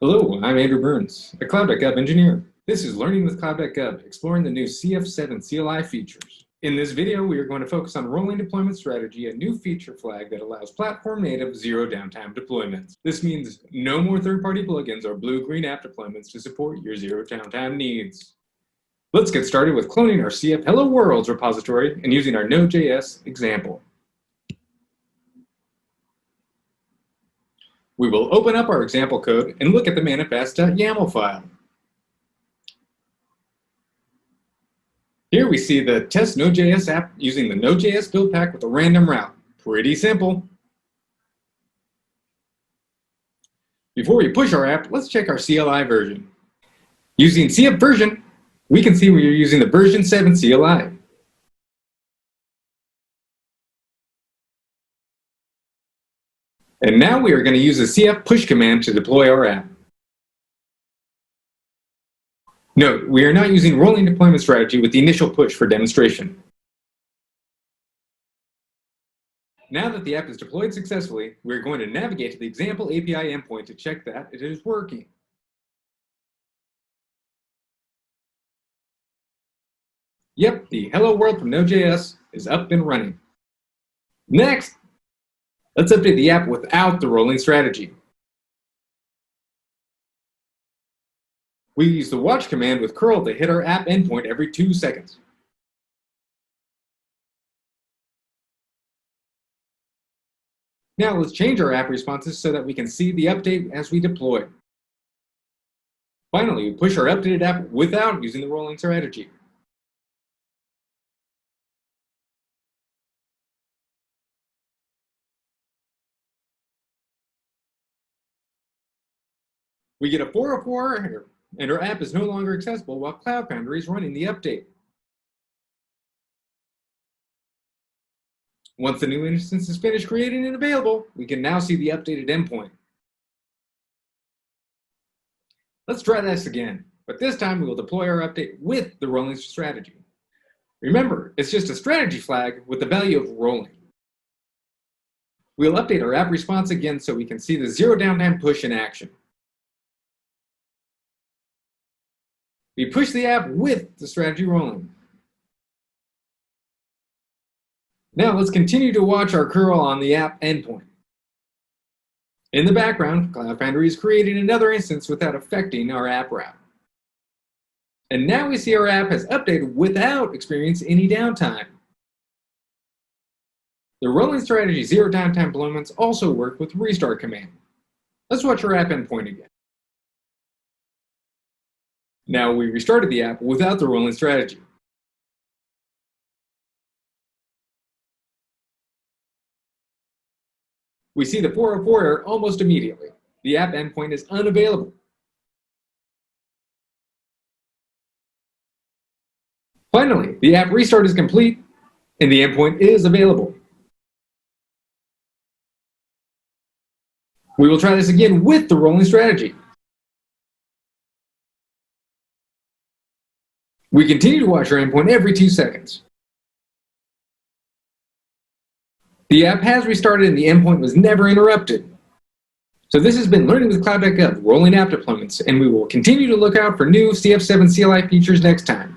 Hello, I'm Andrew Burns, a Cloud.gov engineer. This is Learning with Cloud.gov, exploring the new v.7 CLI features. In this video, we are going to focus on rolling deployment strategy, a new feature flag that allows platform-native zero downtime deployments. This means no more third-party plugins or blue-green app deployments to support your zero downtime needs. Let's get started with cloning our CF Hello Worlds repository and using our Node.js example. We will open up our example code and look at the manifest.yaml file. Here we see the test Node.js app using the Node.js build pack with a random route. Pretty simple. Before we push our app, let's check our CLI version. Using CF version, we can see we are using the version 7 CLI. And now we are going to use the CF push command to deploy our app. Note, we are not using rolling deployment strategy with the initial push for demonstration. Now that the app is deployed successfully, we are going to navigate to the example API endpoint to check that it is working. Yep, the Hello World from Node.js is up and running. Next, let's update the app without the rolling strategy. We use the watch command with curl to hit our app endpoint every 2 seconds. Now let's change our app responses so that we can see the update as we deploy. Finally, we push our updated app without using the rolling strategy. We get a 404 error, and our app is no longer accessible while CloudFoundry is running the update. Once the new instance is finished creating and available, we can now see the updated endpoint. Let's try this again, but this time we will deploy our update with the rolling strategy. Remember, it's just a strategy flag with the value of rolling. We'll update our app response again so we can see the zero downtime push in action. We push the app with the strategy rolling. Now let's continue to watch our curl on the app endpoint. In the background, CloudFoundry is creating another instance without affecting our app route. And now we see our app has updated without experiencing any downtime. The rolling strategy zero downtime deployments also work with restart command. Let's watch our app endpoint again. Now we restarted the app without the rolling strategy. We see the 404 error almost immediately. The app endpoint is unavailable. Finally, the app restart is complete and the endpoint is available. We will try this again with the rolling strategy. We continue to watch our endpoint every 2 seconds. The app has restarted and the endpoint was never interrupted. So this has been Learning with Cloud.gov, rolling app deployments, and we will continue to look out for new CF7 CLI features next time.